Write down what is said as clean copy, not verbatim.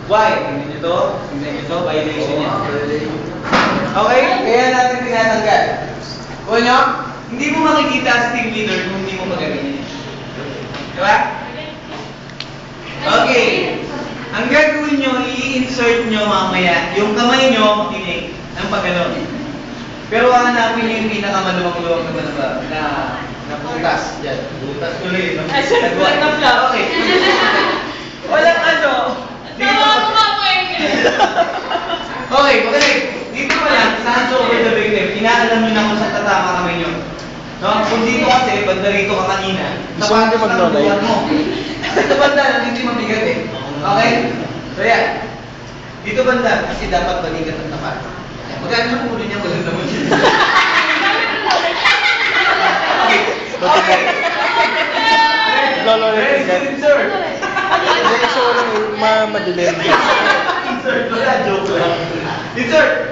Why? Tingnan nyo to. Tingnan nyo to. Violation yan. Okay? Kaya natin tinatanggal. Kuha nyo? Hindi mo makikita as team leader kung hindi mo magaganyan. Diba? Okay. Ang gagawin nyo, i-insert nyo mamaya yung kamay nyo makinig ng pagganon. Pero hanapin nyo yung pinakamaluwang-luwang na butas. Diyan. Butas tuloy. Ay, sir, na flat. Okay. Walang ano. Okay, magaling. Dito pa lang, sa hands over the victim, inaalam nyo na kung saan tatama kamay nyo. No? Kung dito kasi, banda rito ka kanina, tapatos lang ang buwan mo. Dito banda, hindi mabigat eh. Okay? So yan. Dito banda, kasi dapat balikat ang tapat. Magkano ang ulo niya, walang naman yun. Okay. Lolo, Ready, sir. Gusto ko lang madilim. Insert, wala, joke lang. Insert.